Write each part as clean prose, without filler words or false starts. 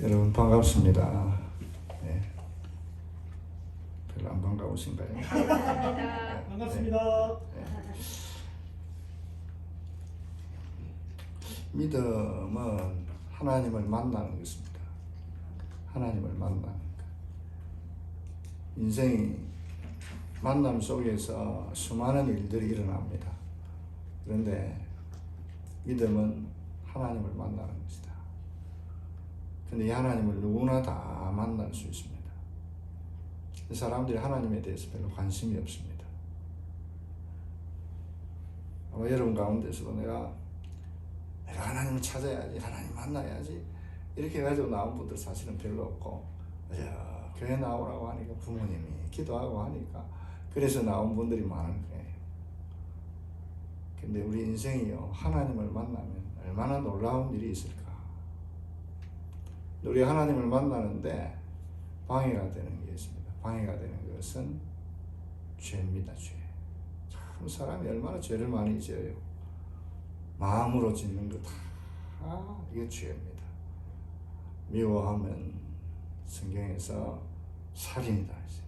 여러분 반갑습니다. 네. 별로 안 반가우신가요? 반갑습니다. 반갑습니다. 네. 믿음은 하나님을 만나는 것입니다. 하나님을 만나는 것. 인생이 만남 속에서 수많은 일들이 일어납니다. 그런데 믿음은 하나님을 만나는 것이다. 근데 이 하나님을 누구나 다 만날 수 있습니다. 사람들이 하나님에 대해서 별로 관심이 없습니다. 아마 여러분 가운데서도 내가 하나님을 찾아야지, 하나님 만나야지 이렇게 해가지고 나온 분들 사실은 별로 없고, 교회 나오라고 하니까 부모님이 기도하고 하니까 그래서 나온 분들이 많은 거예요. 근데 우리 인생이요, 하나님을 만나면 얼마나 놀라운 일이 있을까. 우리 하나님을 만나는데 방해가 되는 게 있습니다. 방해가 되는 것은 죄입니다. 죄. 참 사람이 얼마나 죄를 많이 지어요. 마음으로 짓는 거 다 이게 죄입니다. 미워하면 성경에서 살인이다 했어요.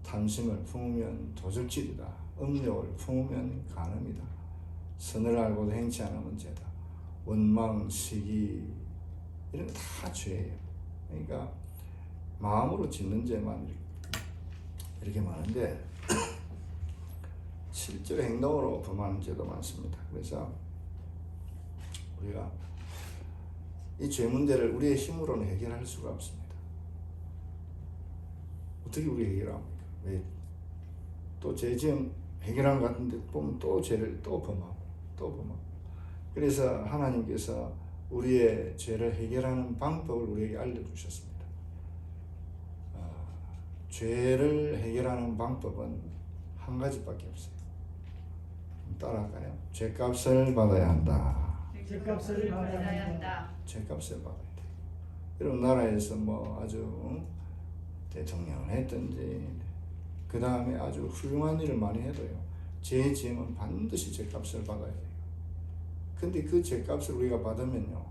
탐심을 품으면 도적질이다. 음욕을 품으면 간음이다. 선을 알고도 행치 않으면 죄다. 원망, 시기 이런 거 다 죄예요. 그러니까 마음으로 짓는 죄만 이렇게 많은데 실제로 행동으로 범하는 죄도 많습니다. 그래서 우리가 이 죄 문제를 우리의 힘으로는 해결할 수가 없습니다. 어떻게 우리 해결합니까? 왜 또 죄 지음 해결한 것 같은데 보면 또 죄를 또 범하고 또 범하고. 그래서 하나님께서 우리의 죄를 해결하는 방법을 우리에게 알려주셨습니다. 죄를 해결하는 방법은 한 가지밖에 없어요. 따라할까요? 죄값을 받아야 한다. 죄값을 받아야 한다. 죄값을 받아야 돼. 여러분 나라에서 뭐 아주 대통령을 했든지 그 다음에 아주 훌륭한 일을 많이 해도요, 죄 지으면 반드시 죄값을 받아야 돼요. 근데 그 죄값을 우리가 받으면요,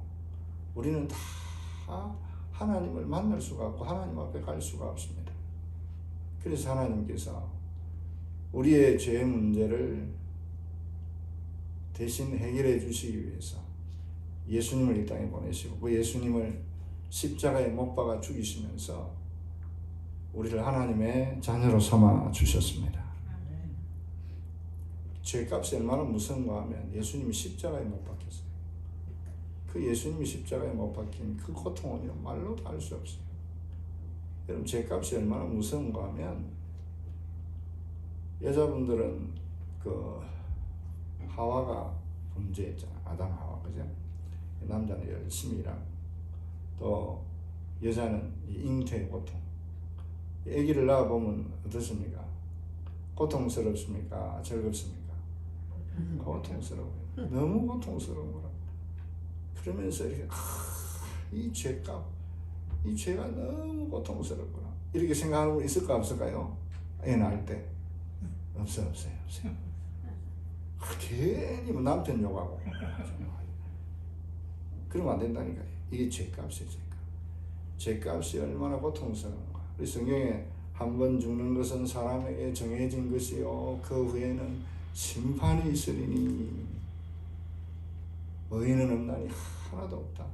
우리는 다 하나님을 만날 수가 없고 하나님 앞에 갈 수가 없습니다. 그래서 하나님께서 우리의 죄 문제를 대신 해결해 주시기 위해서 예수님을 이 땅에 보내시고 그 예수님을 십자가에 못 박아 죽이시면서 우리를 하나님의 자녀로 삼아 주셨습니다. 죄값이 얼마나 무서운가 하면 예수님이 십자가에 못 박혔어요. 그 예수님이 십자가에 못 박힌 그 고통은요, 말로도 알 수 없어요. 여러분 죄값이 얼마나 무서운가 하면, 여자분들은 그 하와가 범죄했잖아. 아담 하와, 그죠? 남자는 열심히 일하고 또 여자는 잉태의 고통. 아기를 낳아보면 어떻습니까? 고통스럽습니까? 즐겁습니까? 고통스러워요. 너무 고통스러운 거라. 그러면서 이렇게 이 죄값, 이 죄가 너무 고통스럽구나 이렇게 생각하는 분 있을까 없을까요? 애 낳을 때 없어요. 괜히 뭐 남편 욕하고 그러면 안 된다니까요. 이게 죄값이에요. 죄값이 얼마나 고통스러운가. 우리 성경에 한 번 죽는 것은 사람에게 정해진 것이요 그 후에는 심판이 있으리니 의인은 없나니 하나도 없다.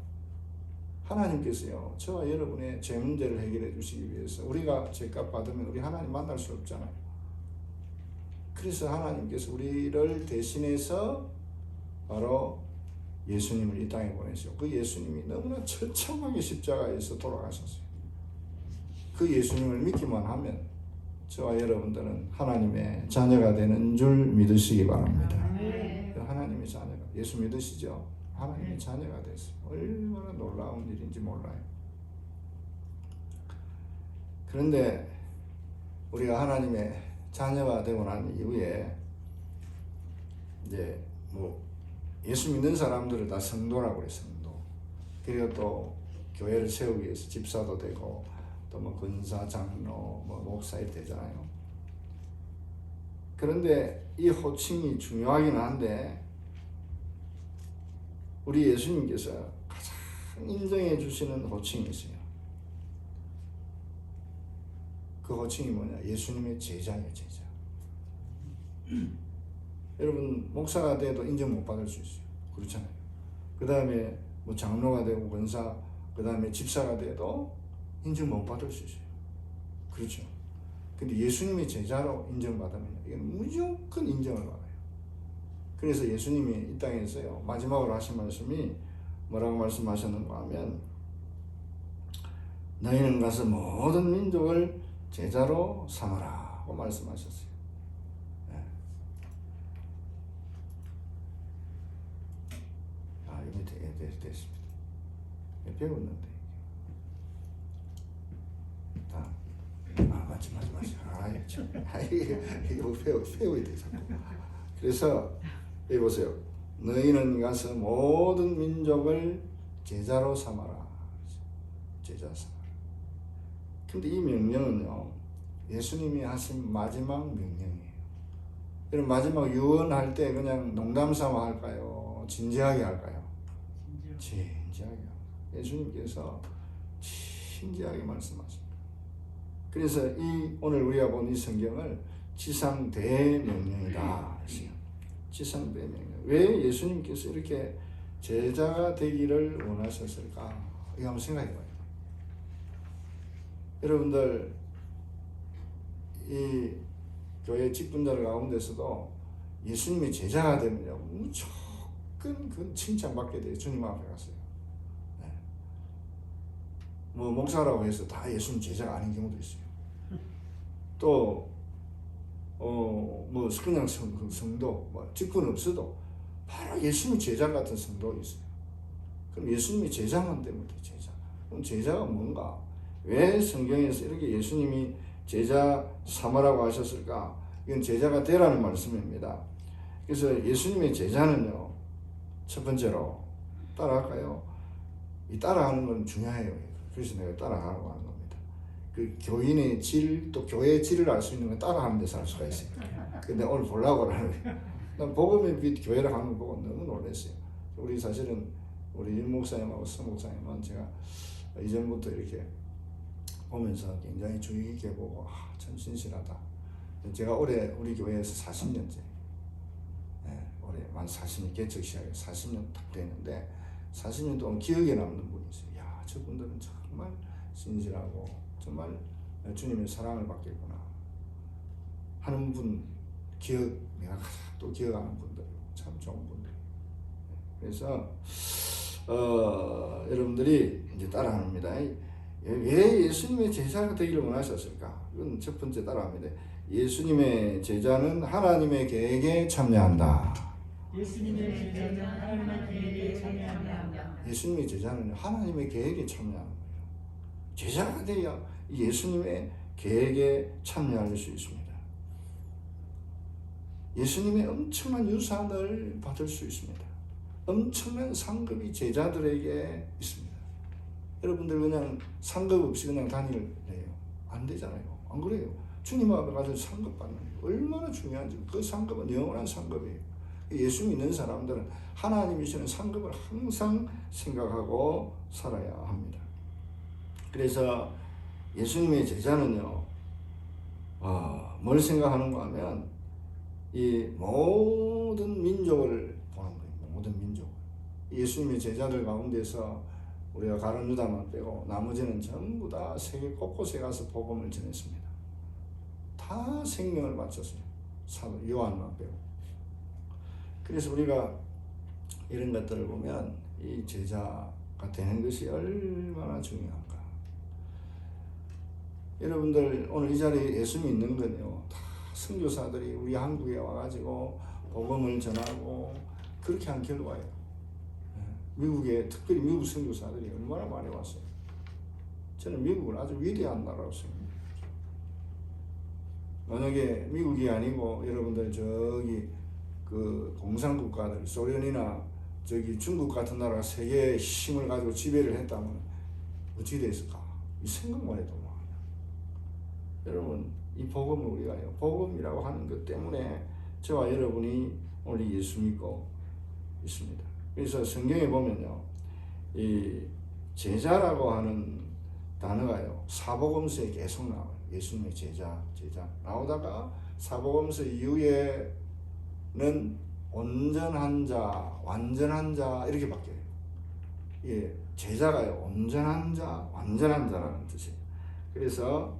하나님께서요, 저와 여러분의 죄 문제를 해결해 주시기 위해서 우리가 죄값 받으면 우리 하나님 만날 수 없잖아요. 그래서 하나님께서 우리를 대신해서 바로 예수님을 이 땅에 보내시고 그 예수님이 너무나 처참하게 십자가에서 돌아가셨어요. 그 예수님을 믿기만 하면 저와 여러분들은 하나님의 자녀가 되는 줄 믿으시기 바랍니다. 하나님의 자녀가, 예수 믿으시죠? 하나님의 자녀가 됐어요. 얼마나 놀라운 일인지 몰라요. 그런데 우리가 하나님의 자녀가 되고 난 이후에 이제 뭐 예수 믿는 사람들을 다 성도라고 그래요. 성도. 그리고 또 교회를 세우기 위해서 집사도 되고 또 뭐 권사, 장로, 뭐 목사 이렇게 되잖아요. 그런데 이 호칭이 중요하긴 한데 우리 예수님께서 가장 인정해 주시는 호칭이 있어요. 그 호칭이 뭐냐? 예수님의 제자예요, 제자. 여러분 목사가 돼도 인정 못 받을 수 있어요. 그렇잖아요. 그 다음에 뭐 장로가 되고 권사, 그 다음에 집사가 돼도 인정 못 받을 수 있어요. 그렇죠. 근데 예수님의 제자로 인정받으면 이건 무조건 인정을 받아요. 그래서 예수님이 이 땅에서요 마지막으로 하신 말씀이 뭐라고 말씀하셨는가 하면, 너희는 가서 모든 민족을 제자로 삼으라고 말씀하셨어요. 네. 이미 됐습니다. 배웠는데. 맞지. 이거 배워야 돼, 자꾸. 그래서, 여기 보세요. 너희는 가서 모든 민족을 제자로 삼아라. 제자 삼아라. 근데 이 명령은요, 예수님이 하신 마지막 명령이에요. 여러분, 마지막 유언할 때 그냥 농담 삼아 할까요? 진지하게 할까요? 진지하게. 예수님께서 진지하게 말씀하십니다. 그래서 오늘 우리가 본 이 성경을 지상대명령이다 했어요. 지상대명령. 왜 예수님께서 이렇게 제자가 되기를 원하셨을까? 이거 한번 생각해 봐요. 여러분들, 이 교회 직분들 가운데서도 예수님의 제자가 되면요, 무조건 그 칭찬받게 돼요. 주님 앞에 가서요. 네. 뭐 목사라고 해서 다 예수님 제자가 아닌 경우도 있어요. 또 뭐 그냥 성도, 뭐 직분 없어도 바로 예수님의 제자 같은 성도 있어요. 그럼 예수님의 제자만 되면 돼, 제자. 그럼 제자가 뭔가? 왜 성경에서 이렇게 예수님이 제자 삼으라고 하셨을까? 이건 제자가 되라는 말씀입니다. 그래서 예수님의 제자는요, 첫 번째로 따라할까요? 이 따라하는 건 중요해요. 그래서 내가 따라하라고 하는 겁니다. 그 교인의 질, 또 교회의 질을 알 수 있는 건 따라하는 데서 알 수가 있어요. 근데 오늘 보려고 하는 거예요. 난 복음의 빛 교회를 하는 거 보고 너무 놀랐어요. 우리 사실은 우리 임 목사님하고 서 목사님은 제가 이전부터 이렇게 보면서 굉장히 주의 깊게 보고 참 신실하다. 제가 올해 우리 교회에서 40년째, 올해 만 40년 개척 시작해 40년 딱 됐는데 40년 동안 기억에 남는 분이 있어요. 야, 저분들은 정말 신실하고 정말 주님의 사랑을 받겠구나 하는 분 내가 또 기억하는 분들 참 좋은 분들. 그래서 여러분들이 이제 따라합니다. 왜 예수님의 제자가 되기를 원하셨을까? 이건 첫 번째 따라합니다. 예수님의 제자는 하나님의 계획에 참여한다. 예수님의 제자는 하나님의 계획에 참여한다. 예수님의 제자는 하나님의 계획에 참여하는 거예요. 제자가 되어야 예수님의 계획에 참여할 수 있습니다. 예수님의 엄청난 유산을 받을 수 있습니다. 엄청난 상급이 제자들에게 있습니다. 여러분들 그냥 상급 없이 그냥 다니래요. 안 되잖아요. 안 그래요? 주님 앞에 가서 상급 받는 게 얼마나 중요한지. 그 상급은 영원한 상급이에요. 예수 믿는 사람들은 하나님이 주시는 상급을 항상 생각하고 살아야 합니다. 그래서 예수님의 제자는요, 뭘 생각하는가 하면 이 모든 민족을 보는 거예요. 모든 민족. 예수님의 제자들 가운데서 우리가 가룟 유다만 빼고 나머지는 전부 다 세계 곳곳에 가서 복음을 전했습니다. 다 생명을 바쳤어요. 사도 요한만 빼고. 그래서 우리가 이런 것들을 보면 이 제자가 되는 것이 얼마나 중요한가. 여러분들 오늘 이 자리에 예수 믿는 건요, 다 선교사들이 우리 한국에 와가지고 복음을 전하고 그렇게 한 결과예요. 미국에 특별히 미국 선교사들이 얼마나 많이 왔어요. 저는 미국을 아주 위대한 나라라고 생각합니다. 만약에 미국이 아니고 여러분들 저기 그 공산국가들 소련이나 저기 중국 같은 나라가 세계의 힘을 가지고 지배를 했다면 어떻게 됐을까? 이 생각만 해도 막. 여러분 이 복음을 우리가요, 복음이라고 하는 것 때문에 저와 여러분이 오늘 예수 믿고 있습니다. 그래서 성경에 보면요, 이 제자라고 하는 단어가요, 사복음서에 계속 나와요. 예수님의 제자 나오다가 사복음서 이후에는 온전한 자, 완전한 자 이렇게 바뀌어요. 예, 제자가요, 온전한 자, 완전한 자라는 뜻이에요. 그래서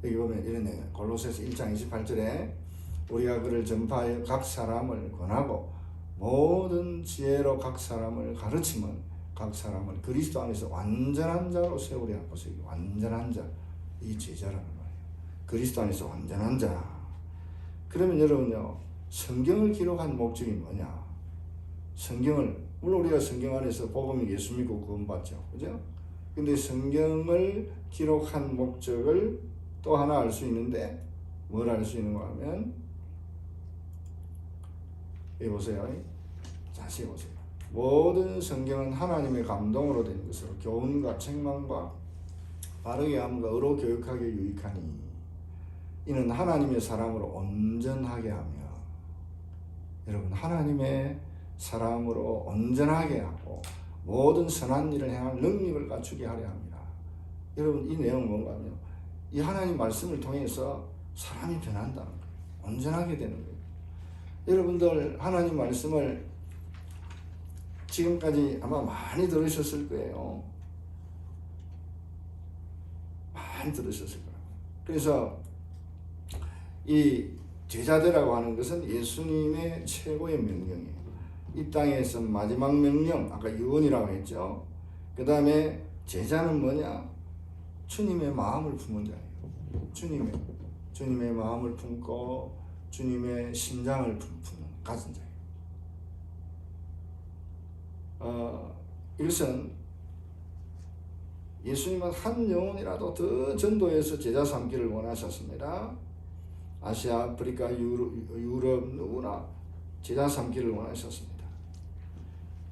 여기 보면 이런 내용, 골로새서 1장 28절에 우리가 그를 전파하여 각 사람을 권하고 모든 지혜로 각 사람을 가르치면 각 사람을 그리스도 안에서 완전한 자로 세우려 하고, 완전한 자, 이 제자라는 거예요. 그리스도 안에서 완전한 자. 그러면 여러분요, 성경을 기록한 목적이 뭐냐? 성경을, 물론 우리가 성경 안에서 복음이 예수 믿고 구원받죠, 그죠? 근데 성경을 기록한 목적을 또 하나 알 수 있는데, 뭘 알 수 있는가 하면, 여기 보세요. 자세히 보세요. 모든 성경은 하나님의 감동으로 된 것으로 교훈과 책망과 바르게 함과 의로 교육하게 유익하니 이는 하나님의 사람으로 온전하게 하며, 여러분, 하나님의 사람으로 온전하게 하고 모든 선한 일을 행할 능력을 갖추게 하려 합니다. 여러분, 이 내용은 뭔가 하면 이 하나님 말씀을 통해서 사람이 변한다는 거예요. 온전하게 되는 거예요. 여러분들 하나님 말씀을 지금까지 아마 많이 들으셨을 거예요. 많이 들으셨을 거예요. 그래서 이 제자되라고 하는 것은 예수님의 최고의 명령이에요. 이 땅에서 마지막 명령, 아까 유언이라고 했죠. 그 다음에 제자는 뭐냐? 주님의 마음을 품은 자예요. 주님의 마음을 품고 주님의 심장을 품는 가진 자예요. 이것은 예수님은 한 영혼이라도 더 전도해서 제자 삼기를 원하셨습니다. 아시아, 아프리카, 유럽 누구나 제자 삼기를 원하셨습니다.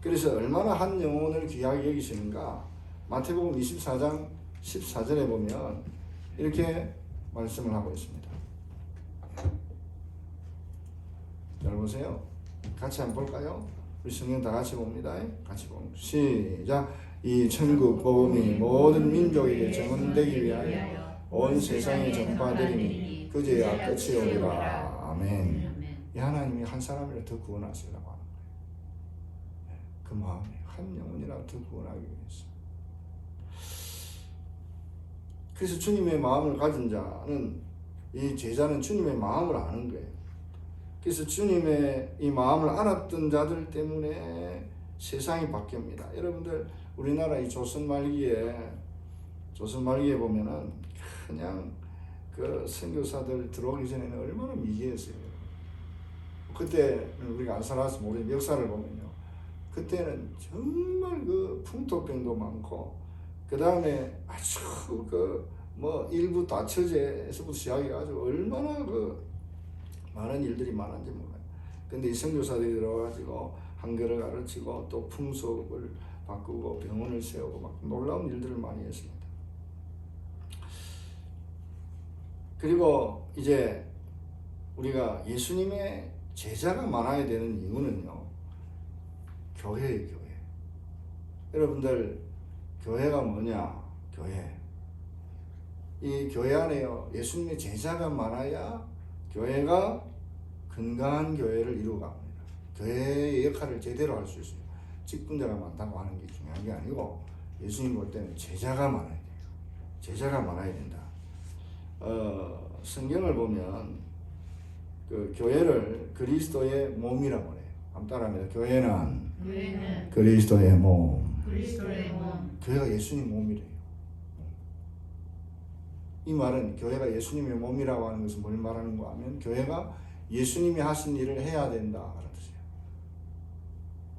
그래서 얼마나 한 영혼을 귀하게 여기시는가? 마태복음 24장 14절에 보면 이렇게 말씀을 하고 있습니다. 잘 보세요. 같이 한번 볼까요? 우리 성경 다 같이 봅니다. 같이 봅니다. 시작. 이 천국 복음이 모든 민족에게 전언되기 위하여 온 세상에 전파되리니 그제야 끝이 오리라. 아멘. 이 하나님이 한 사람이라도 더 구원하시려고 하는 거예요. 그 마음에 한 영혼이라도 더 구원하기 위해서. 그래서 주님의 마음을 가진 자는, 이 제자는 주님의 마음을 아는 거예요. 그래서 주님의 이 마음을 알았던 자들 때문에 세상이 바뀝니다. 여러분들 우리나라 이 조선 말기에 보면은 그냥 그 선교사들 들어오기 전에는 얼마나 미개했어요. 그때 우리가 안 살아서 모르는 역사를 보면요, 그때는 정말 그 풍토병도 많고, 그 다음에 아주 일부 다처제에서부터 시작해가지고 얼마나 많은 일들이 많은지 몰라요. 근데 이 선교사들이 들어가지고 한글을 가르치고 또 풍속을 바꾸고 병원을 세우고 막 놀라운 일들을 많이 했습니다. 그리고 이제 우리가 예수님의 제자가 많아야 되는 이유는요, 교회예요, 교회. 여러분들 교회가 뭐냐? 교회. 이 교회 안에요, 예수님의 제자가 많아야 교회가 건강한 교회를 이루어갑니다. 교회의 역할을 제대로 할 수 있어요. 직분자가 많다고 하는 게 중요한 게 아니고, 예수님 볼 때는 제자가 많아야 돼요. 제자가 많아야 된다. 성경을 보면 그 교회를 그리스도의 몸이라고 해요. 한번 따라합니다. 교회는 그리스도의 몸. 교회가 예수님 몸이래요. 이 말은 교회가 예수님의 몸이라고 하는 것은 뭘 말하는가 하면, 교회가 예수님이 하신 일을 해야 된다 하는 뜻이에요.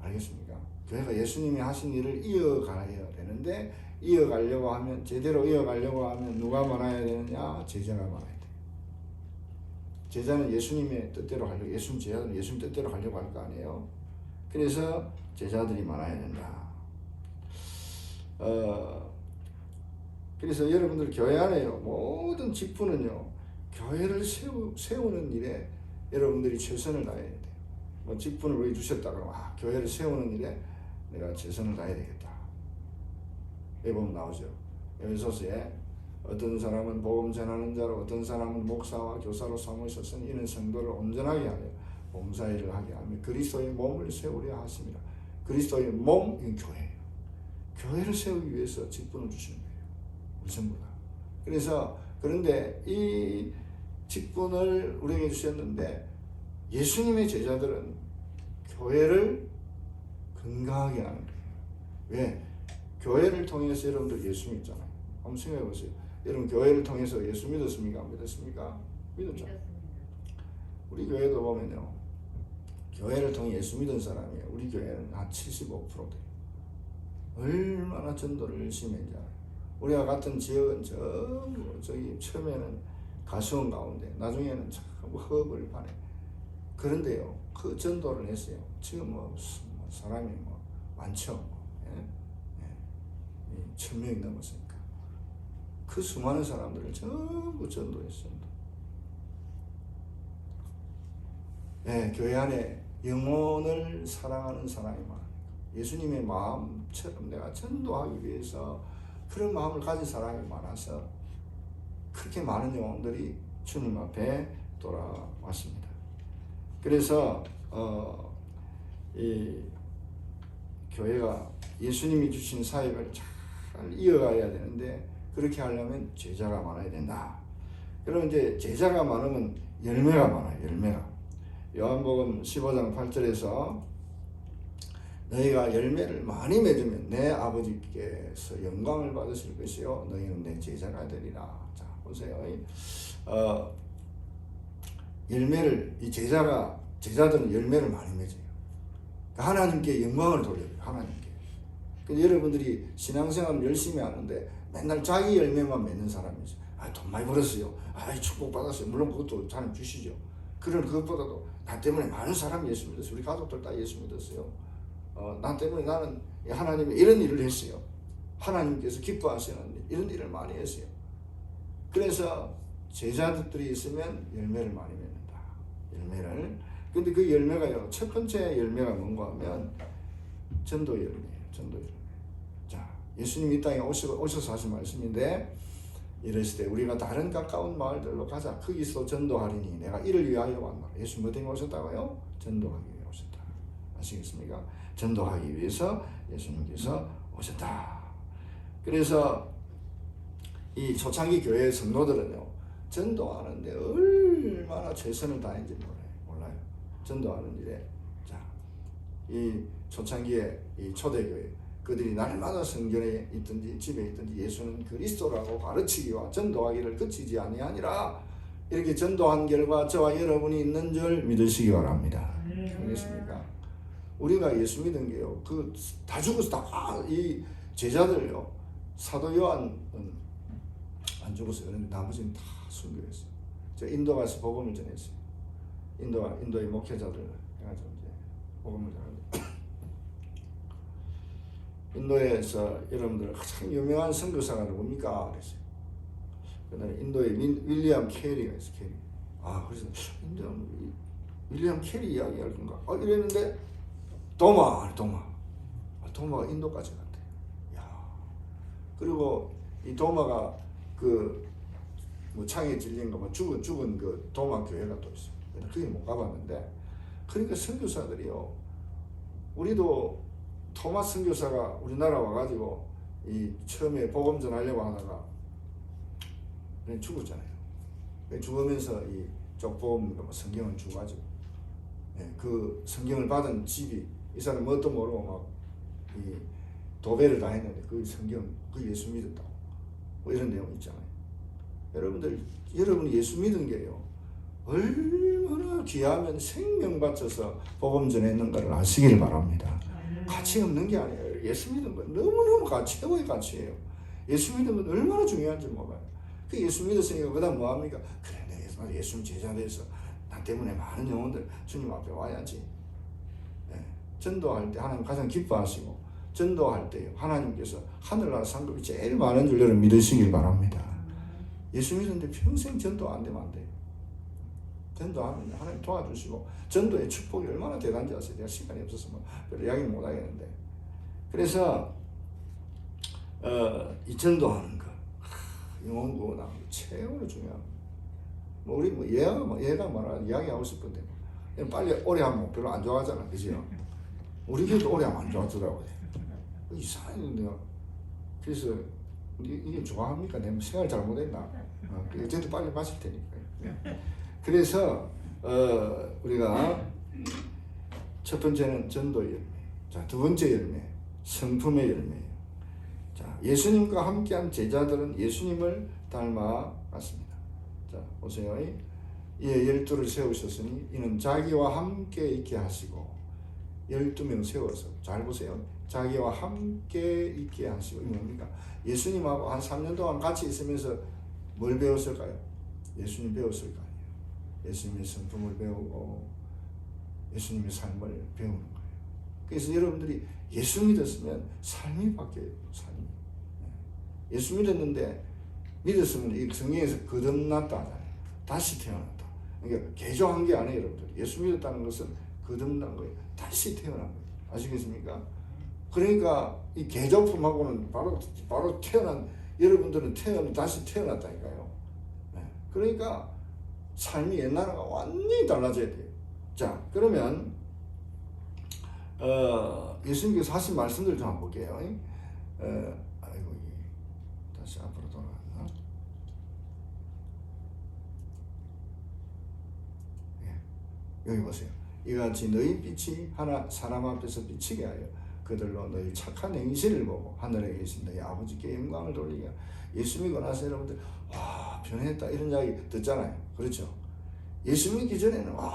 알겠습니까? 교회가 예수님이 하신 일을 이어가야 되는데, 이어가려고 하면, 제대로 이어가려고 하면 누가 많아야 되느냐? 제자가 많아야 돼요. 제자는 예수님의 뜻대로 하려고, 제자는 예수님 뜻대로 하려고 할 거 아니에요. 그래서 제자들이 많아야 된다. 그래서 여러분들 교회 안에요, 모든 직분은요, 교회를 세우는 일에 여러분들이 최선을 다해야 돼요. 뭐 직분을 우리 주셨다 그러면 교회를 세우는 일에 내가 최선을 다해야 되겠다. 여기 보면 나오죠. 에베소서에 어떤 사람은 복음 전하는 자로, 어떤 사람은 목사와 교사로 삼으셨으니 이는 성도를 온전하게 하여 봉사일을 하게 하며 그리스도의 몸을 세우려 하십니다. 그리스도의 몸인 교회예요. 교회를 세우기 위해서 직분을 주시는 거예요. 우리 전부 다. 그래서 그런데 이 직분을 우리에게 주셨는데 예수님의 제자들은 교회를 건강하게 하는 거예요. 왜? 교회를 통해서 여러분들 예수 믿잖아요. 한번 생각해 보세요. 여러분 교회를 통해서 예수 믿었습니까? 안 믿었습니까? 믿었죠. 우리 교회도 보면요, 교회를 통해 예수 믿은 사람이 우리 교회는 한 75% 돼요. 얼마나 전도를 열심히 했는지 알아요. 우리가 같은 지역은 전부 저기 처음에는 가수원 가운데 나중에는 전부 허업을 파네. 그런데요, 그 전도를 했어요. 지금 뭐 사람이 뭐 많죠. 1000명이 넘었으니까. 그 수많은 사람들을 전부 전도했습니다. 교회 안에 영혼을 사랑하는 사람이 많아요. 예수님의 마음처럼 내가 전도하기 위해서 그런 마음을 가진 사람이 많아서 그렇게 많은 영혼들이 주님 앞에 돌아왔습니다. 그래서 이 교회가 예수님이 주신 사역을 잘 이어가야 되는데 그렇게 하려면 제자가 많아야 된다. 그럼 이제 제자가 많으면 열매가 많아요. 열매가. 요한복음 15장 8절에서 너희가 열매를 많이 맺으면 내 아버지께서 영광을 받으실 것이요 너희는 내 제자가 되리라. 자 보세요. 열매를 이 제자들은 열매를 많이 맺어요. 하나님께 영광을 돌려요. 하나님께. 근데 여러분들이 신앙생활 열심히 하는데 맨날 자기 열매만 맺는 사람이죠. 돈 많이 벌었어요. 축복 받았어요. 물론 그것도 하나님 주시죠. 그런 그것보다도 나 때문에 많은 사람이 예수 믿었어요. 우리 가족들 다 예수 믿었어요. 나 때문에 나는 하나님이 이런 일을 했어요. 하나님께서 기뻐하시는 이런 일을 많이 했어요. 그래서 제자들이 있으면 열매를 많이 맺는다. 열매를. 근데 그 열매가요, 첫 번째 열매가 뭔가 하면 전도 열매예요. 전도 열매. 자, 예수님이 이 땅에 오셔서 하신 말씀인데 이랬을 때 우리가 다른 가까운 마을들로 가자. 거기서 전도하리니 내가 이를 위하여 왔노라. 예수님 어디에 오셨다고요? 전도하기 위해 오셨다. 아시겠습니까? 전도하기 위해서 예수님께서 오셨다. 그래서 이 초창기 교회 성도들은요, 전도하는데 얼마나 최선을 다했는지 몰라요. 전도하는 일에. 자, 이 초창기에 이 초대교회 그들이 날마다 성전에 있든지 집에 있든지 예수는 그리스도라고 가르치기와 전도하기를 그치지 아니하니라. 이렇게 전도한 결과 저와 여러분이 있는 줄 믿으시기 바랍니다. 알겠습니까? 우리가 예수 믿은 게요, 그 다 죽어서 다 이 제자들요, 사도 요한은 안 죽었어요. 그런데 나머지는 다 순교했어요. 저 인도 가서 복음을 전했어요. 인도의 목회자들 해가지고 이제 복음을 전하는데 인도에서 여러분들 가장 유명한 선교사가 누굽니까? 그랬어요. 그다음에 인도에 윌리엄 캐리가 있어요. 캐리. 그래서 윌리엄 캐리 이야기할 건가? 이랬는데 도마가 인도까지 갔대요. 야. 그리고 이 도마가 뭐 창에 찔린 거, 죽은 그 도마 교회가 또 있어요. 그게 못 가봤는데, 그러니까 선교사들이요, 우리도 토마스 선교사가 우리나라 와가지고 이 처음에 복음 전하려고 하다가 그냥 죽었잖아요. 죽으면서 이 족보험 성경을 주가지고 그 성경을 받은 집이 이 사람 뭣도 모르고 막 이 도배를 다 했는데 그 성경 그 예수 믿었다고 뭐 이런 내용 있잖아요. 여러분이 예수 믿은 게요, 얼마나 귀하면 생명 바쳐서 복음 전했는가를 아시길 바랍니다. 가치 없는 게 아니에요. 예수 믿은 건 너무너무 최고의 가치예요. 예수 믿은 건 얼마나 중요한지 몰라요. 그 예수 믿었으니까 그 다음 뭐합니까? 그래, 내가 예수님 제자 돼서 나 때문에 많은 영혼들 주님 앞에 와야지. 전도할 때 하나님 가장 기뻐하시고, 전도할 때 하나님께서 하늘나라 상급이 제일 많은 줄 여러분 믿으시길 바랍니다. 예수 믿었는데 평생 전도 안 되면 안 돼요. 전도하면 하나님 도와주시고 전도의 축복이 얼마나 대단한지 아세요? 내가 시간이 없어서 뭐 별로 이야기는 못 하겠는데 그래서 이 전도하는 거 영혼 구원하는 거 최고로 중요합니다. 뭐 우리 뭐 얘가 말하 이야기하고 싶은데 뭐 빨리 오래 하면 별로 안 좋아하잖아, 그죠? 우리 교도 오래 하면 안 좋아하더라고요. 이상한데요. 그래서 이게 좋아합니까? 내가 생각을 잘못했나? 어쨌든 빨리 마실 테니까요. 그래서 우리가 첫 번째는 전도 열매. 자, 두 번째 열매, 성품의 열매예요. 자, 예수님과 함께한 제자들은 예수님을 닮아갔습니다. 자, 보세요. 이에 12를 세우셨으니 이는 자기와 함께 있게 하시고 12명 세워서 잘 보세요. 자기와 함께 있게 하시고 이 뭡니까? 예수님하고 한 3년 동안 같이 있으면서 뭘 배웠을까요? 예수님 배웠을 거 아니에요. 예수님의 성품을 배우고 예수님의 삶을 배우는 거예요. 그래서 여러분들이 예수 믿었으면 삶이 바뀌어요. 삶이. 예수 믿었는데 믿었으면 이 성경에서 거듭났다 하잖아요. 다시 태어났다. 그러니까 개조한 게 아니에요, 여러분들. 예수 믿었다는 것은 거듭난 거예요. 다시 태어난 거예요. 아시겠습니까? 그러니까 이 개조품하고는 바로 태어난 여러분들은 다시 태어났다니까요. 네. 그러니까 삶이 옛날과 완전히 달라져야 돼요. 자, 그러면 예수님께서 하신 말씀들 좀 한번 볼게요. 아이고 다시 앞으로 돌아갔나? 예. 여기 보세요. 이같이 너희 빛이 하나 사람 앞에서 비치게 하여 그들로 너희 착한 행실을 보고 하늘에 계신 너희 아버지께 영광을 돌리게 하여. 예수 믿고 나서 여러분들 와 변했다 이런 이야기 듣잖아요. 그렇죠? 예수 믿기 전에는 와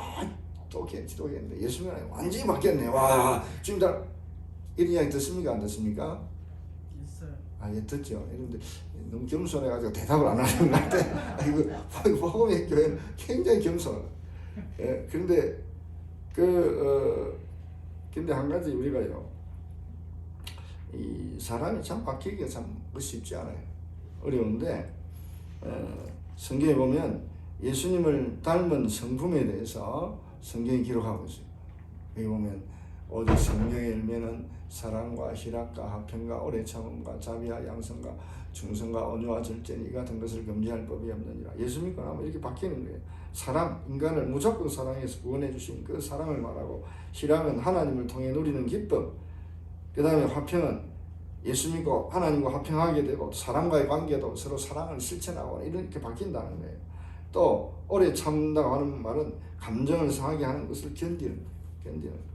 똑똑했는데 예수 믿고 완전히 바뀌었네. 와 지금 다 이런 이야기 듣습니까? 안 듣습니까? 아, 예, 듣죠. 여러분들 너무 겸손해가지고 대답을 안 하는 것 같아. 이거 복음의 교회는 굉장히 겸손하다. 예, 그런데 근데 한 가지 우리가요, 이 사람이 참 바뀌기가 참 쉽지 않아요. 어려운데 성경에 보면 예수님을 닮은 성품에 대해서 성경이 기록하고 있어요. 여기 보면 오직 성령의 열매는 사랑과 희락과 화평과 오래 참음과 자비와 양성과 충성과 온유와 절제니 이 같은 것을 금지할 법이 없느니라. 예수 믿고 나면 이렇게 바뀌는 거예요. 사랑, 인간을 무조건 사랑해서 구원해 주신 그 사랑을 말하고, 희락은 하나님을 통해 누리는 기쁨, 그 다음에 화평은 예수 믿고 하나님과 화평하게 되고 사람과의 관계도 서로 사랑을 실천하고 이렇게 바뀐다는 거예요. 또 오래 참는다고 하는 말은 감정을 상하게 하는 것을 견디는 거예요.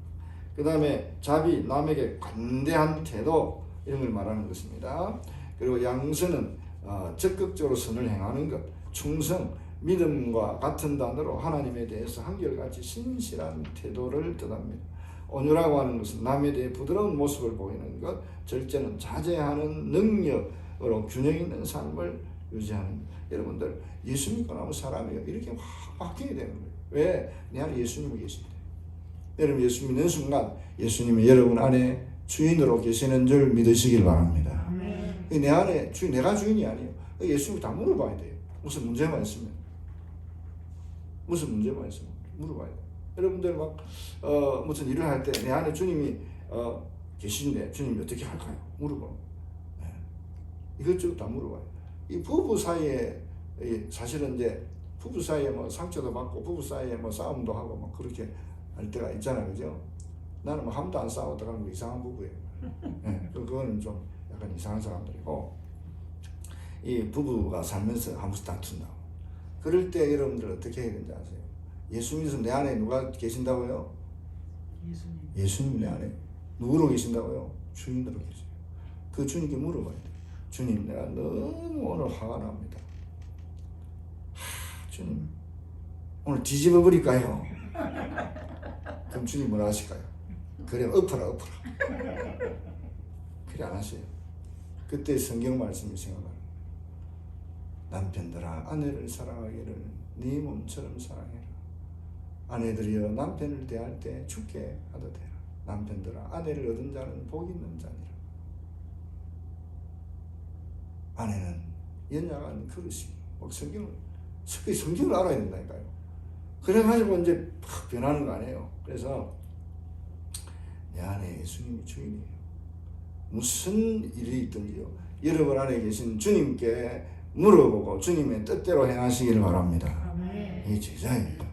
그 다음에 자비, 남에게 관대한 태도 이런 걸 말하는 것입니다. 그리고 양선은 적극적으로 선을 행하는 것, 충성, 믿음과 같은 단어로 하나님에 대해서 한결같이 신실한 태도를 뜻합니다. 온유라고 하는 것은 남에 대해 부드러운 모습을 보이는 것, 절제는 자제하는 능력으로 균형 있는 삶을 유지하는 것. 여러분들 예수 믿고 나면 사람이요 이렇게 확 바뀌게 되는 거예요. 왜? 내 안에 예수님이 계시기 때문에. 여러분 예수 믿는 순간 예수님이 여러분 안에 주인으로 계시는 줄 믿으시길 바랍니다. 내 안에 내가 주인이 아니에요. 예수님이 다 물어봐야 돼요. 무슨 문제만 있으면 물어봐야 돼요. 여러분들 막 무슨 일을 할 때 내 안에 주님이 계신데 주님이 어떻게 할까요? 물어봐요. 네. 이것저것 다 물어봐요. 이 부부 사이에 사실은 이제 부부 사이에 뭐 상처도 받고 부부 사이에 뭐 싸움도 하고 뭐 그렇게 할 때가 있잖아요, 그죠? 나는 뭐 한도 안 싸우다가 뭐 이상한 부부예요. 네. 그거는 좀 약간 이상한 사람들이고, 이 부부가 살면서 한 번씩 다툰다고. 그럴 때 여러분들 어떻게 해야 되는지 아세요? 예수 믿어서 내 안에 누가 계신다고요? 예수님 내 안에 누구로 계신다고요? 주인으로 계세요. 그 주님께 물어봐야 돼요. 주님, 내가 너무 오늘 화가 납니다. 주님, 오늘 뒤집어 버릴까요? 그럼 주님 뭐라 하실까요? 그래, 엎어라. 그래 안 하세요. 그때 성경 말씀이 생각나요. 남편들아 아내를 사랑하기를 네 몸처럼 사랑해라. 아내들이여 남편을 대할 때 죽게 하도되라. 남편들아 아내를 얻은 자는 복 있는 자니라. 아내는 연약한 그릇이 성경을 알아야 된다니까요. 그래가지고 이제 팍 변하는 거 아니에요. 그래서 내 안에 예수님이 주인이에요. 무슨 일이 있든지요, 여러분 안에 계신 주님께 물어보고 주님의 뜻대로 행하시기를 바랍니다. 이게 제자예요.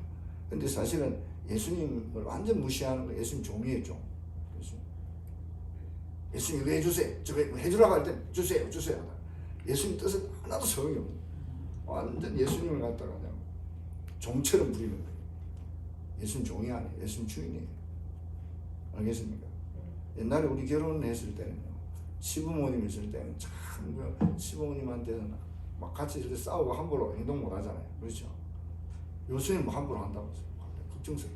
근데 사실은 예수님을 완전 무시하는 거 예수님 종이에요, 종. 예수님 이거 해주세요. 저거 해주라고 할 때 주세요. 예수님 뜻은 하나도 소용이 없는, 완전 예수님을 갖다가 그냥 종처럼 부리는 거예요. 예수님 종이 아니에요. 예수님 주인이에요. 알겠습니까? 옛날에 우리 결혼했을 때는요, 시부모님 있을 때는 참 그 시부모님한테는 막 같이 있을 때 싸우고 함부로 행동 못 하잖아요. 그렇죠? 요새는 뭐 함부로 한다고 걱정스러워.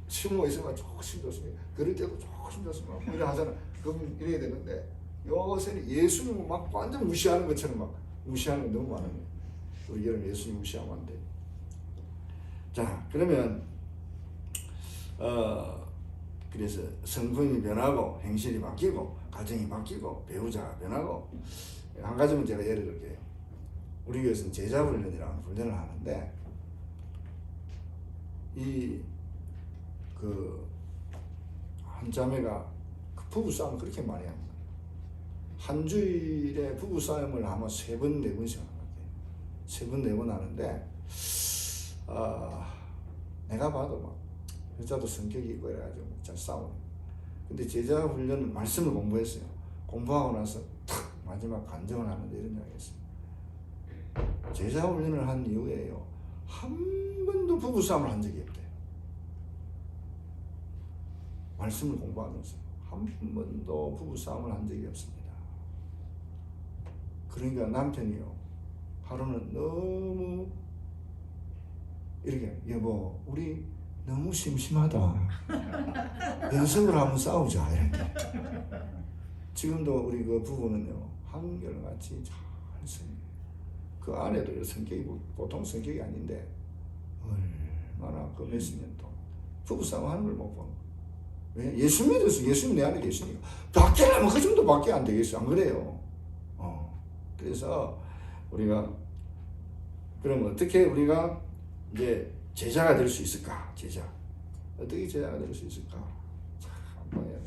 시부모 있으면 조심조심, 그럴 때도 조심조심 이래 하잖아. 그럼 이래야 되는데 요새는 예수님을 막 완전 무시하는 것처럼 막 무시하는 게 너무 많은 거예요. 우리 여러분 예수님 무시하면 안 돼. 자, 그러면 그래서 성품이 변하고 행실이 바뀌고 가정이 바뀌고 배우자가 변하고, 한 가지만 제가 예를 들게요. 우리 교회에서는 제자훈련이라는 훈련을 하는데, 한 자매가 부부싸움 그렇게 많이 합니다. 한 주일에 부부싸움을 아마 3번, 4번씩 하는 것 같아요. 3번, 4번 하는데, 내가 봐도 막 여자도 성격이 있고 이래가지고 잘 싸우는. 근데 제자 훈련 말씀을 공부했어요. 공부하고 나서 탁 마지막 간증을 하는데 이런 이야기 했어요. 제자 훈련을 한 이후에요, 한 번도 부부싸움을 한 적이 없대요. 말씀을 공부하면서 한 번도 부부싸움을 한 적이 없습니다. 그러니까 남편이요, 하루는 너무 이렇게, 여보 우리 너무 심심하다, 연습을 한번 싸우자 이렇게. 지금도 우리 그 부부는요, 한결같이 잘 씁니다. 그 아내도 성격이 보통 성격이 아닌데 얼마나 그 몇십 년 동안 부부싸움 하는 걸 못 보는 거예요. 왜? 예수 믿어서 예수님 내 안에 계시니까. 바뀌려면 그 정도밖에 안 되겠어, 안 그래요? 그래서 우리가 그럼 어떻게 우리가 이제 제자가 될 수 있을까? 제자 어떻게 제자가 될 수 있을까? 자, 한번 해요.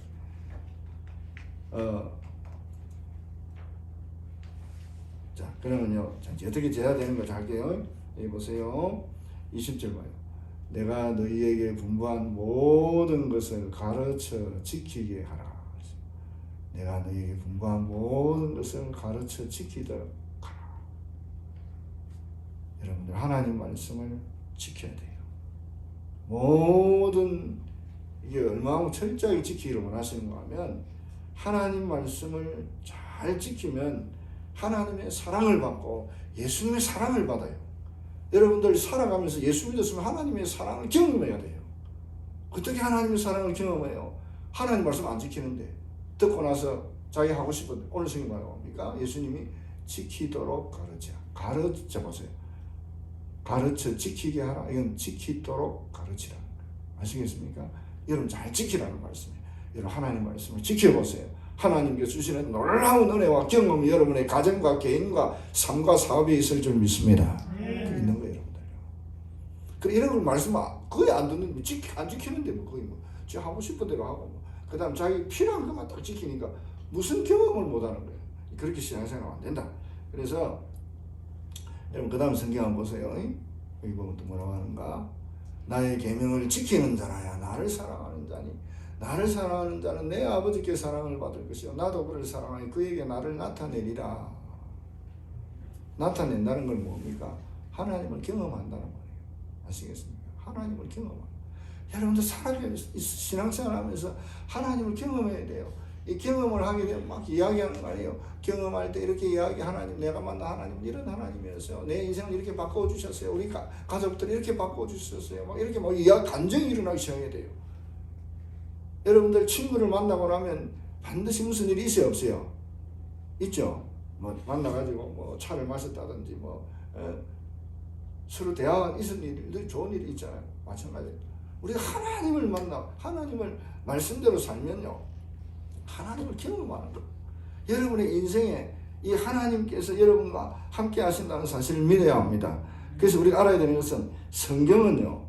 자, 그러면요, 자, 어떻게 제자 되는 거 할게요. 여기 보세요. 20절 봐요. 내가 너희에게 분부한 모든 것을 가르쳐 지키게 하라. 내가 너희에게 분부한 모든 것을 가르쳐 지키도록 하라. 여러분들 하나님 말씀을 지켜야 돼요. 모든 이게 얼마나 철저하게 지키기를 원하시는가 하면, 하나님 말씀을 잘 지키면 하나님의 사랑을 받고 예수님의 사랑을 받아요. 여러분들 살아가면서 예수 믿었으면 하나님의 사랑을 경험해야 돼요. 어떻게 하나님의 사랑을 경험해요? 하나님 말씀 안 지키는데, 듣고 나서 자기 하고 싶은데, 오늘 성경 뭡니까? 예수님이 지키도록 가르쳐 보세요. 가르쳐 지키게 하라. 이건 지키도록 가르치라는 거예요. 아시겠습니까? 여러분 잘 지키라는 말씀이에요. 여러분 하나님 말씀을 지켜보세요. 하나님께서 주시는 놀라운 은혜와 경험이 여러분의 가정과 개인과 삶과 사업에 있을 줄 믿습니다. 있는 거예요, 여러분들. 그래, 이런 걸 말씀 거의 안 듣는, 안 지키는데 뭐 거의 뭐 지 하고 싶은 대로 하고 뭐. 그다음 자기 필요한 것만 딱 지키니까 무슨 경험을 못 하는 거예요. 그렇게 신앙생활 안 된다. 그래서 여러분 그다음 성경 한번 보세요. 여기 보면 또 뭐라고 하는가? 나의 계명을 지키는 자라야 나를 사랑하는 자니, 나를 사랑하는 자는 내 아버지께 사랑을 받을 것이요 나도 그를 사랑하니 그에게 나를 나타내리라. 나타낸다는 건 뭡니까? 하나님을 경험한다는 거예요. 아시겠습니까? 하나님을 경험하는. 여러분들 살아가면서 신앙생활하면서 하나님을 경험해야 돼요. 이 경험을 하게 되면 막 이야기하는 거 아니에요. 경험할 때 이렇게 이야기, 하나님, 내가 만난 하나님 이런 하나님이었어요. 내 인생을 이렇게 바꿔주셨어요. 우리 가족들 이렇게 바꿔주셨어요. 막 이렇게 막 감정이 일어나기 시작해야 돼요. 여러분들 친구를 만나고 나면 반드시 무슨 일이 있어요, 없어요? 있죠. 뭐 만나가지고 뭐 차를 마셨다든지 뭐 서로 대화가 있은 일들, 좋은 일이 있잖아요. 마찬가지로 우리가 하나님을 만나 하나님을 말씀대로 살면요, 하나님을 경험하는 거예요. 여러분의 인생에 이 하나님께서 여러분과 함께 하신다는 사실을 믿어야 합니다. 그래서 우리가 알아야 되는 것은 성경은요,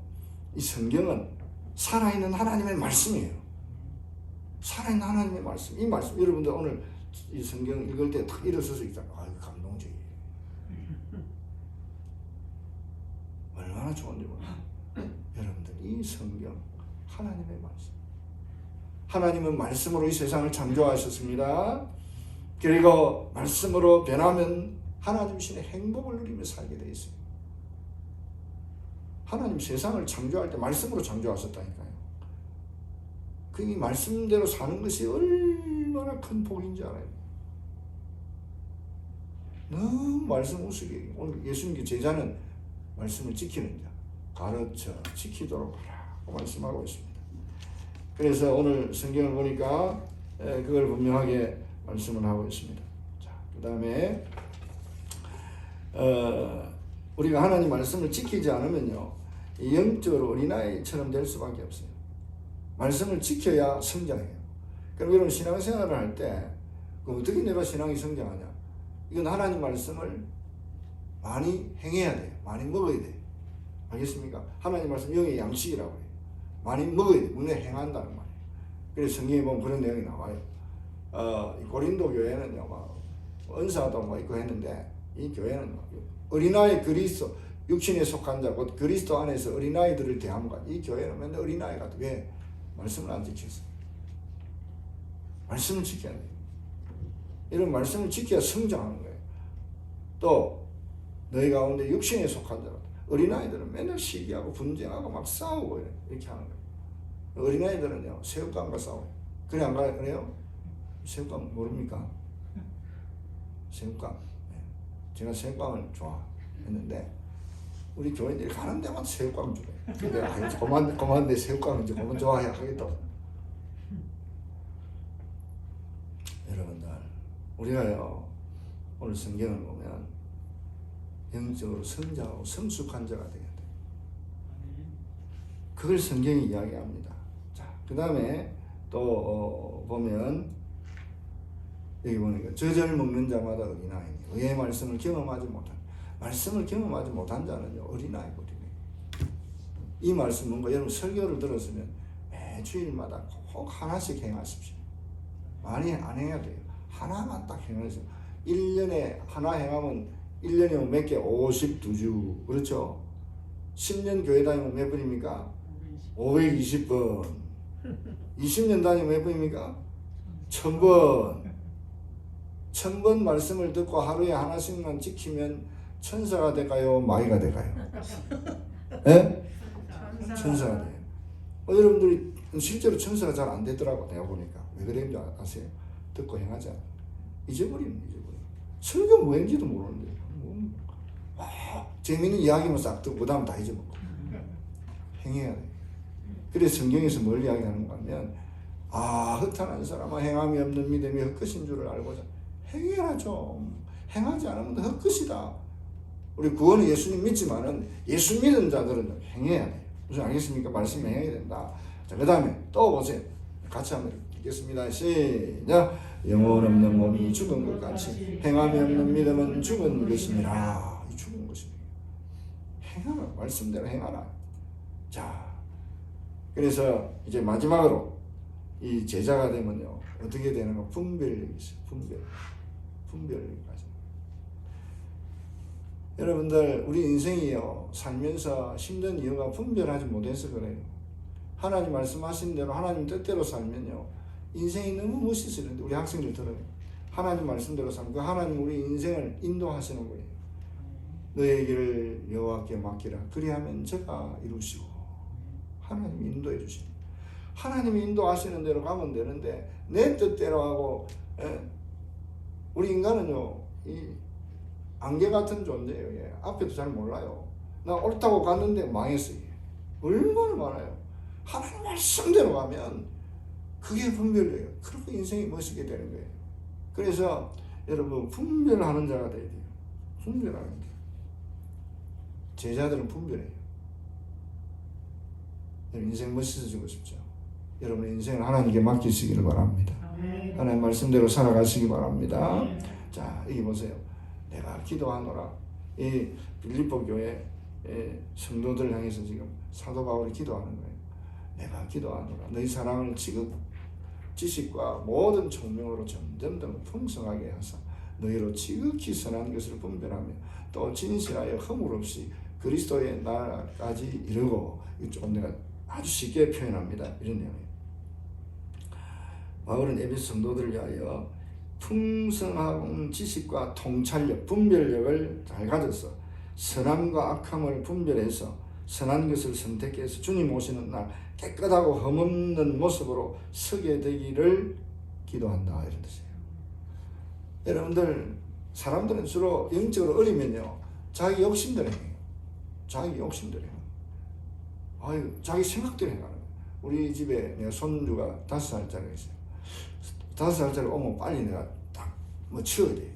이 성경은 살아있는 하나님의 말씀이에요. 살아있는 하나님의 말씀. 이 말씀, 여러분들 오늘 이 성경 읽을 때 탁 일어서서 있잖아요. 아, 이거 감동적이에요. 얼마나 좋은지 몰라요. 여러분들, 이 성경, 하나님의 말씀. 하나님은 말씀으로 이 세상을 창조하셨습니다. 그리고 말씀으로 변하면 하나님 신의 행복을 누리며 살게 되어 있어요. 하나님 세상을 창조할 때 말씀으로 창조하셨다니까요. 그 이 말씀대로 사는 것이 얼마나 큰 복인지 알아요. 너무 말씀 우습게. 오늘 예수님께 제자는 말씀을 지키는 자, 가르쳐 지키도록 하라고 말씀하고 있습니다. 그래서 오늘 성경을 보니까 그걸 분명하게 말씀을 하고 있습니다. 자, 그 다음에 우리가 하나님 말씀을 지키지 않으면요, 영적으로 어린아이처럼 될 수밖에 없어요. 말씀을 지켜야 성장해요. 그럼 여러분 신앙생활을 할 때 어떻게 내가 신앙이 성장하냐? 이건 하나님 말씀을 많이 행해야 돼요. 많이 먹어야 돼요. 알겠습니까? 하나님 말씀 영의 양식이라고 해요. 많이 먹어야 돼요. 문에 행한다는 말이에요. 그래서 성경에 보면 그런 내용이 나와요. 고린도 교회는요, 막 은사도 뭐 있고 했는데, 이 교회는 어린아이 그리스도, 육신에 속한 자, 곧 그리스도 안에서 어린아이들을 대함과, 이 교회는 맨날 어린아이 같아. 왜? 말씀을 안 지켰어. 말씀을 지켜야 돼요. 이런 말씀을 지켜야 성장하는 거예요. 또 너희 가운데 육신에 속한 자, 어린아이들은 맨날 시기하고 분쟁하고 막 싸우고 이렇게 하는 거예요. 어린아이들은요, 새우깡과 싸워요. 그래 안 그래요? 새우깡 모릅니까? 새우깡. 제가 새우깡을 좋아했는데 우리 교인들이 가는 데마다 새우깡 주래. 근데 그만 내 새우깡을 이제 그만 좋아해야 하겠다. 여러분들, 우리가요, 오늘 성경을 보면 영적으로 성장하고 성숙한 자가 되어야 돼요. 그걸 성경이 이야기합니다. 자, 그 다음에 또 보면 여기 보니까 저절 먹는 자마다 어린아이니 의의 말씀을 경험하지 못한 자는요, 어린아이거든요. 이 말씀 뭔가 여러분 설교를 들었으면 매 주일마다 꼭 하나씩 행하십시오. 많이 안 해야 돼요. 하나만 딱 행하세요. 1년에 하나 행하면 1년이면 몇 개? 52주. 그렇죠? 10년 교회 다니면 몇 번입니까? 520번. 20년 다니면 몇 번입니까? 1000번. 1000번 말씀을 듣고 하루에 하나씩만 지키면 천사가 될까요? 마귀가 될까요? 예? 천사가 돼요. 여러분들이 실제로 천사가 잘 안 되더라고, 내가 보니까. 왜 그랬는지 아세요? 듣고 행하지 않아. 잊어버리는. 설교 뭐인지도 모르는데. 재미있는 이야기만 싹 듣고 그 다음 다 잊어먹고. 행해야 돼. 그래서 성경에서 뭘 이야기하는가 하면, 허탄한 사람은 행함이 없는 믿음이 헛것인 줄을 알고자 행해라 좀. 행하지 않으면 헛것이다. 우리 구원은 예수님 믿지만은 예수 믿은 자들은 행해야 돼요. 무슨 알겠습니까? 말씀 행해야 된다. 자, 그 다음에 또 보세요. 같이 한번 읽겠습니다. 시작. 영혼 없는 몸이 죽은 것 같이 행함이 없는 믿음은 죽은 것이니라. 이 죽은 것입니다. 행하라. 말씀대로 행하라. 자, 그래서 이제 마지막으로 이 제자가 되면요, 어떻게 되는가? 분별력이 있어요. 분별력까지. 여러분들, 우리 인생이요, 살면서 힘든 이유가 분별하지 못해서 그래요. 하나님 말씀하신 대로 하나님 뜻대로 살면요, 인생이 너무 멋있었는데, 우리 학생들 들어요. 하나님 말씀대로 살면 그 하나님 우리 인생을 인도하시는 거예요. 너의 길을 여호와께 맡기라. 그리하면 제가 이루시고. 하나님이 인도해 주시는. 하나님이 인도하시는 대로 가면 되는데 내 뜻대로 하고, 우리 인간은요, 이 안개 같은 존재예요. 예. 앞에도 잘 몰라요. 나 옳다고 갔는데 망했어요. 얼마나 많아요. 하나님 말씀대로 가면 그게 분별이에요. 그렇게 인생이 멋있게 되는 거예요. 그래서 여러분, 분별하는 자가 돼야 돼요. 분별하는 자. 제자들은 분별해요. 인생 멋있어지고 싶죠. 여러분의 인생을 하나님께 맡기시기를 바랍니다. 하나님 말씀대로 살아가시기 바랍니다. 자, 여기 보세요. 내가 기도하노라. 이 빌립보 교회 성도들 향해서 지금 사도 바울이 기도하는 거예요. 내가 기도하노라 너희 사랑을 지식과 모든 총명으로 점점 더 풍성하게 하사 너희로 지극히 선한 것을 분별하며 또 진실하여 허물 없이 그리스도의 나라까지 이르고, 이거 조금 내가 아주 쉽게 표현합니다. 이런 내용이에요. 바울은 에베소 성도들을 위하여 풍성한 지식과 통찰력, 분별력을 잘 가져서 선함과 악함을 분별해서 선한 것을 선택해서 주님 오시는 날 깨끗하고 흠없는 모습으로 서게 되기를 기도한다, 이런 뜻이에요. 여러분들, 사람들은 주로 영적으로 어리면요 자기 욕심대로 해요. 자기 욕심대로 해요. 자기 생각대로 해가는 거예요. 우리 집에 내가 손주가 5살짜리가 있어요. 5살짜리 오면 빨리 내가 딱 뭐 치워야 돼.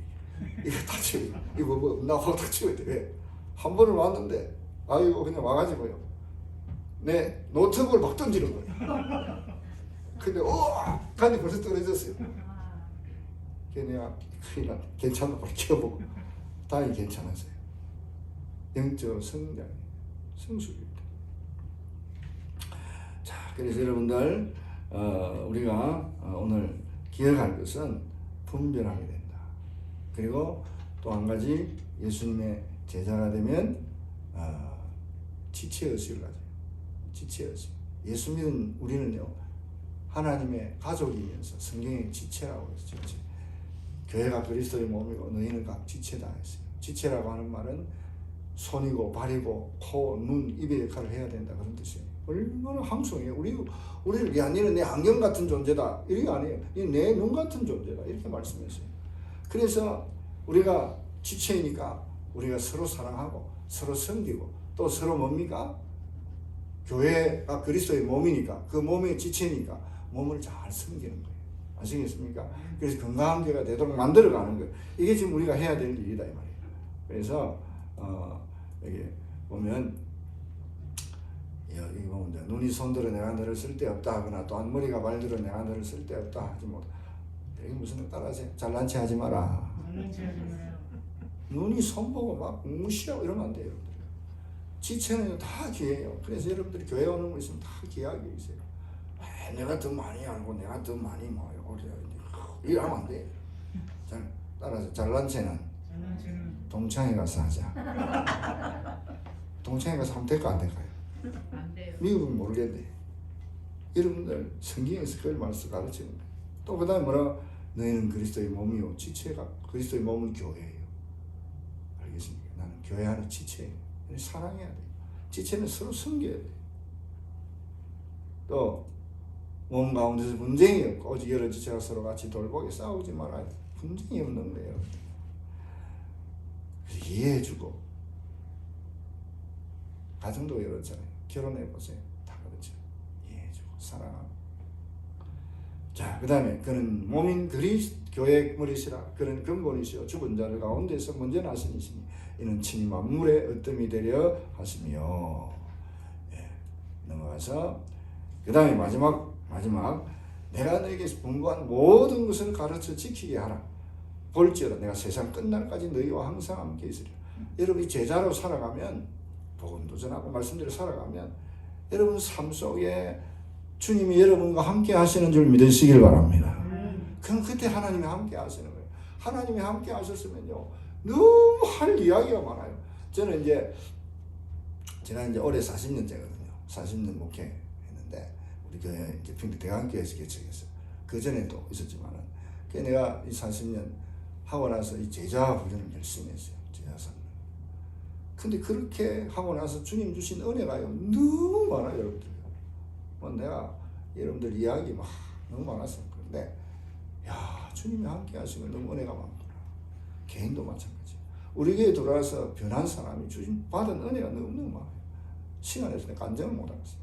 이거 다 치워야 돼. 이거 뭐 나하고 다 치워야 돼. 왜? 한 번을 왔는데 아이고 그냥 와가지고요 내 노트북을 막 던지는 거예요. 근데 간이 벌써 떨어졌어요. 그래서 내가 큰일 났다. 괜찮나 봐. 키워보고 다행히 괜찮았어요. 영적 성숙입니다. 자, 그래서 여러분들 우리가 오늘 기억할 것은 분별하게 된다. 그리고 또 한 가지, 예수님의 제자가 되면 지체의식을 가져요. 지체의식. 예수 믿은 우리는요 하나님의 가족이면서 성경의 지체라고 했어요. 지체. 교회가 그리스도의 몸이고 너희는 각 지체다 했어요. 지체라고 하는 말은 손이고 발이고 코, 눈, 입의 역할을 해야 된다, 그런 뜻이에요. 얼마나 항송해요. 우리를 야 너는 내 안경 같은 존재다 이게 아니에요. 내 눈 같은 존재다 이렇게 말씀했어요. 그래서 우리가 지체이니까 우리가 서로 사랑하고 서로 섬기고 또 서로 뭡니까? 교회가 그리스도의 몸이니까 그 몸의 지체니까 몸을 잘 섬기는 거예요. 아시겠습니까? 그래서 건강한 교회가 되도록 만들어가는 거예요. 이게 지금 우리가 해야 될 일이다 이 말이에요. 그래서 여기 보면 여기 보면 눈이 손들어 내가 너를 쓸데없다 하거나 또한 머리가 발들어 내가 너를 쓸데없다 하지 못. 여기 무슨 따라하세요? 잘난 체 하지 마라. 눈이 손 보고 막 무시하고 이러면 안 돼요. 지체는 다 기회예요. 그래서 여러분들이 교회 오는 거 있으면 다 기회하게 있어요. 내가 더 많이 알고 내가 더 많이 뭐요. 이거 하면 안 돼. 따라서 잘난 체는 동창회 가서 하자. 동창회 가서 하면 될까 안 될까요? 안 돼요. 미국은 모르겠네. 여러분들 성경에서 그걸 말씀 가르치는 거예요. 또 그 다음에 뭐라? 너희는 그리스도의 몸이요. 지체가 그리스도의 몸은 교회예요. 알겠습니까? 나는 교회 안에 지체예요. 사랑해야 돼요. 지체는 서로 섬겨야 돼요. 또 몸 가운데서 분쟁이 없고 오직 여러 지체가 서로 같이 돌보게 싸우지 말아요. 분쟁이 없는 거예요. 이해해주고 가정도 그렇잖아요. 결혼해보세요. 다 그렇죠. 이해해주고 사랑하고. 자, 그 다음에 그는 몸인 교회 머리시라. 그는 근본이시오 죽은 자들 가운데서 먼저 나시니시니 이는 친히 만물의 어뜸이 되려 하시며. 넘어가서 그 다음에 마지막 내가 너에게 분부한 모든 것을 가르쳐 지키게 하라. 볼지어다 내가 세상 끝날까지 너희와 항상 함께 있으리라. 여러분이 제자로 살아가면 복음도 전하고 말씀대로 살아가면 여러분 삶 속에 주님이 여러분과 함께 하시는 줄 믿으시길 바랍니다. 그럼 그때 하나님이 함께 하시는 거예요. 하나님이 함께 하셨으면요 너무 할 이야기가 많아요. 저는 제가 이제 올해 40년째거든요. 40년 목회했는데 우리 교회 이제 평택 대강교회에서 개척했어요. 그 전에도 있었지만은 내가 이 40년 하고 나서 이 제자 훈련을 열심히 했어요. 제자 선을. 근데 그렇게 하고 나서 주님 주신 은혜가요 너무 많아요, 여러분들. 내가 여러분들 이야기 막 너무 많았어요. 그런데 야, 주님이 함께 하시면 너무 은혜가 많구나. 개인도 마찬가지. 우리 교회 들어와서 변한 사람이 주님 받은 은혜가 너무 많아요. 시간에서 내가 간증을 못 하겠어요.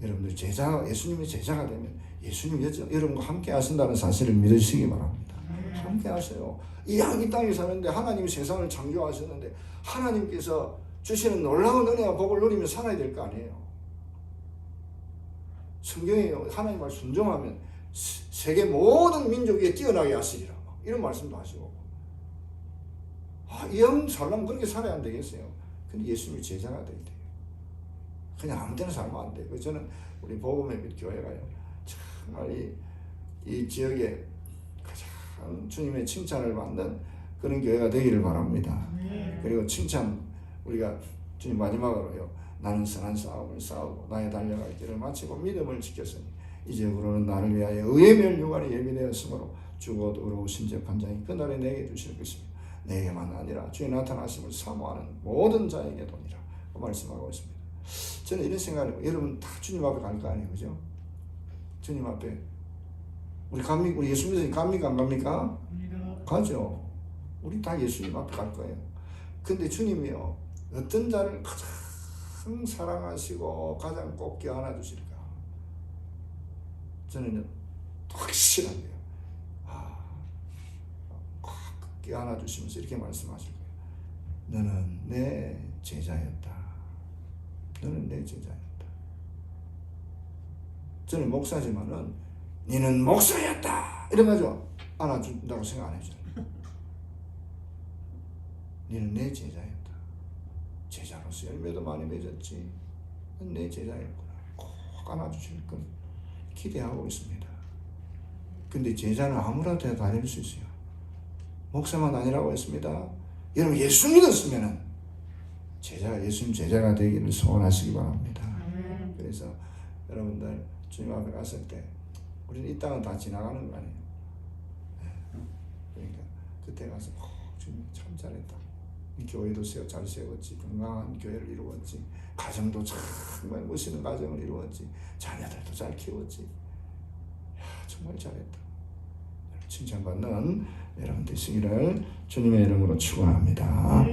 여러분들 예수님의 제자가 되면 예수님이 여러분과 함께 하신다는 사실을 믿으시기 바랍니다. 함께 하세요. 이 땅에 사는데 하나님이 세상을 창조하셨는데 하나님께서 주시는 놀라운 은혜와 복을 누리며 살아야 될 거 아니에요. 성경에 하나님 말 순종하면 세계 모든 민족 위에 뛰어나게 하시리라 이런 말씀도 하시고 영 살려면 그렇게 살아야 안 되겠어요. 근데 예수님이 제자가 돼야 돼요. 그냥 아무 데나 살면 안 돼요. 그래서 저는 우리 복음의 빛 교회가요, 정말 이 지역에 가장 주님의 칭찬을 받는 그런 교회가 되기를 바랍니다. 그리고 칭찬, 우리가 주님 마지막으로요, 나는 선한 싸움을 싸우고 나의 달려갈 길을 마치고 믿음을 지켰으니 이제부로는 나를 위하여 의의 멸류관이 예비되었으므로 주곧 의로우신 재판장이 그날에 내게 주실 것이며 내게만 아니라 주의 나타나심을 사모하는 모든 자에게도니라 말씀하고 있습니다. 저는 이런 생각을 해요. 여러분 다 주님 앞에 갈 거 아니에요, 그죠? 주님 앞에 우리 예수 믿으니 갑니까 안 갑니까? 가죠. 우리 다 예수님 앞에 갈 거예요. 근데 주님이요, 어떤 자를 가장 사랑하시고 가장 꼭 껴안아 주실까? 저는 확실한데요. 꼭 껴안아 주시면서 이렇게 말씀하실 거예요. 너는 내 제자였다. 너는 내 제자였다. 저는 목사지만은 너는 목사였다 이래가지고 안아준다고 생각 안 해줘요. 너는 내 제자였다. 제자로서 열매도 많이 맺었지. 내 제자였구나. 꼭 안아주실 걸 기대하고 있습니다. 근데 제자는 아무라도 다닐 수 있어요. 목사만 아니라고 했습니다. 여러분 예수 믿었으면은 제자가 예수님 제자가 되기를 소원하시기 바랍니다. 그래서 여러분들 주님 앞에 갔을 때 우리는 이 땅은 다 지나가는 거 아니에요. 그러니까 그때 가서 주님 참 잘했다. 이 교회도 잘 세웠지. 건강한 교회를 이루었지. 가정도 정말 멋있는 가정을 이루었지. 자녀들도 잘 키웠지. 정말 잘했다. 칭찬받는 여러분 되시기를 주님의 이름으로 축원합니다.